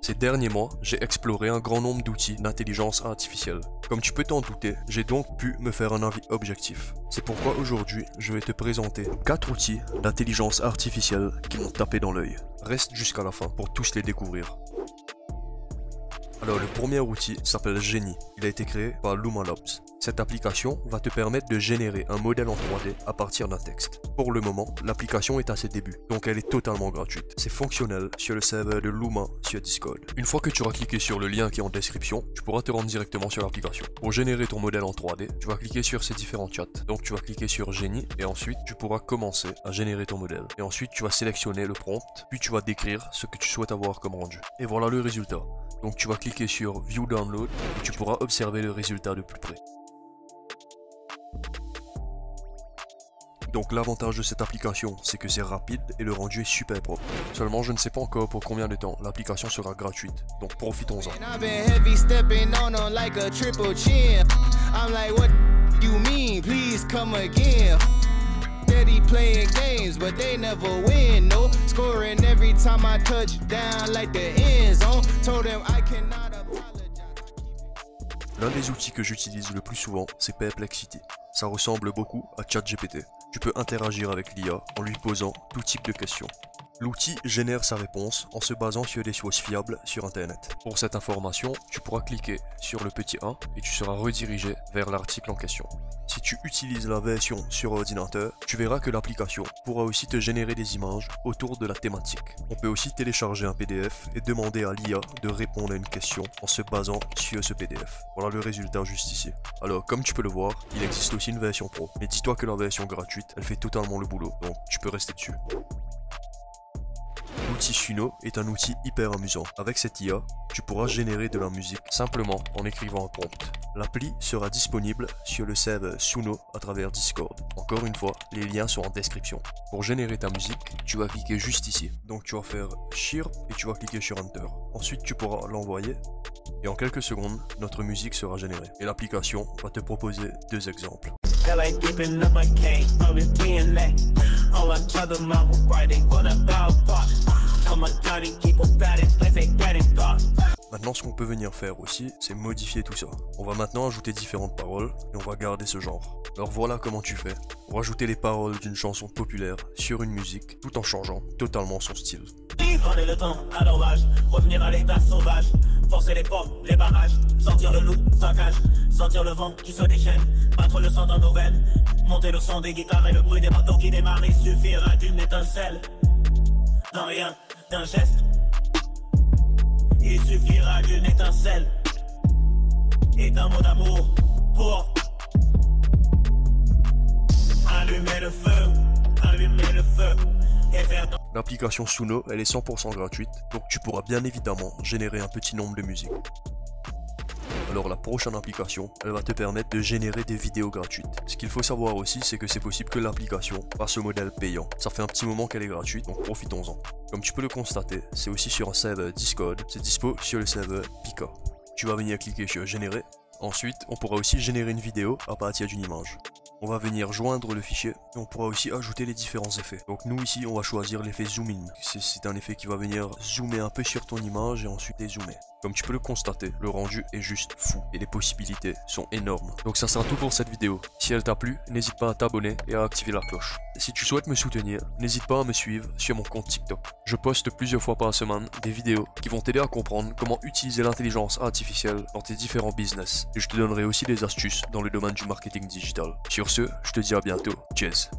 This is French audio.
Ces derniers mois, j'ai exploré un grand nombre d'outils d'intelligence artificielle. Comme tu peux t'en douter, j'ai donc pu me faire un avis objectif. C'est pourquoi aujourd'hui, je vais te présenter 4 outils d'intelligence artificielle qui m'ont tapé dans l'œil. Reste jusqu'à la fin pour tous les découvrir. Alors le premier outil s'appelle Genie. Il a été créé par Luma Labs. Cette application va te permettre de générer un modèle en 3D à partir d'un texte. Pour le moment, l'application est à ses débuts, donc elle est totalement gratuite. C'est fonctionnel sur le serveur de Luma sur Discord. Une fois que tu auras cliqué sur le lien qui est en description, tu pourras te rendre directement sur l'application. Pour générer ton modèle en 3D, tu vas cliquer sur ces différents chats. Donc tu vas cliquer sur Genie et ensuite tu pourras commencer à générer ton modèle. Et ensuite tu vas sélectionner le prompt, puis tu vas décrire ce que tu souhaites avoir comme rendu. Et voilà le résultat. Donc tu vas cliquer sur View Download et tu pourras observer le résultat de plus près. Donc l'avantage de cette application, c'est que c'est rapide et le rendu est super propre. Seulement je ne sais pas encore pour combien de temps l'application sera gratuite, donc profitons-en. L'un des outils que j'utilise le plus souvent, c'est Perplexity. Ça ressemble beaucoup à ChatGPT. Tu peux interagir avec l'IA en lui posant tout type de questions. L'outil génère sa réponse en se basant sur des sources fiables sur internet. Pour cette information, tu pourras cliquer sur le petit 1 et tu seras redirigé vers l'article en question. Si tu utilises la version sur ordinateur, tu verras que l'application pourra aussi te générer des images autour de la thématique. On peut aussi télécharger un PDF et demander à l'IA de répondre à une question en se basant sur ce PDF. Voilà le résultat juste ici. Alors comme tu peux le voir, il existe aussi une version pro. Mais dis-toi que la version gratuite, elle fait totalement le boulot, donc tu peux rester dessus. L'outil Suno est un outil hyper amusant. Avec cette IA, tu pourras générer de la musique simplement en écrivant un prompt. L'appli sera disponible sur le serveur Suno à travers Discord. Encore une fois, les liens sont en description. Pour générer ta musique, tu vas cliquer juste ici. Donc tu vas faire Share et tu vas cliquer sur Enter. Ensuite tu pourras l'envoyer et en quelques secondes, notre musique sera générée. Et l'application va te proposer 2 exemples. Maintenant, ce qu'on peut venir faire aussi, c'est modifier tout ça. On va maintenant ajouter différentes paroles et on va garder ce genre. Alors voilà comment tu fais pour ajouter les paroles d'une chanson populaire sur une musique tout en changeant totalement son style. Prendre le temps à l'orage, revenir à l'état sauvage, forcer les portes, les barrages, sortir le loup, sa cage, sentir le vent qui se déchaîne, battre le sang dans nos veines, monter le son des guitares et le bruit des bateaux qui démarrent, il suffira d'une étincelle, d'un rien, d'un geste, il suffira d'une étincelle et d'un mot d'amour pour allumer le feu, allumer le feu. L'application Suno, elle est 100% gratuite, donc tu pourras bien évidemment générer un petit nombre de musiques. Alors la prochaine application, elle va te permettre de générer des vidéos gratuites. Ce qu'il faut savoir aussi, c'est que c'est possible que l'application passe au modèle payant. Ça fait un petit moment qu'elle est gratuite, donc profitons-en. Comme tu peux le constater, c'est aussi sur un serveur Discord, c'est dispo sur le serveur Pika. Tu vas venir cliquer sur générer. Ensuite, on pourra aussi générer une vidéo à partir d'une image. On va venir joindre le fichier et on pourra aussi ajouter les différents effets. Donc nous ici on va choisir l'effet zoom in. C'est un effet qui va venir zoomer un peu sur ton image et ensuite dézoomer. Comme tu peux le constater, le rendu est juste fou et les possibilités sont énormes. Donc ça sera tout pour cette vidéo. Si elle t'a plu, n'hésite pas à t'abonner et à activer la cloche. Si tu souhaites me soutenir, n'hésite pas à me suivre sur mon compte TikTok. Je poste plusieurs fois par semaine des vidéos qui vont t'aider à comprendre comment utiliser l'intelligence artificielle dans tes différents business. Et je te donnerai aussi des astuces dans le domaine du marketing digital. Sur ce, je te dis à bientôt. Cheers.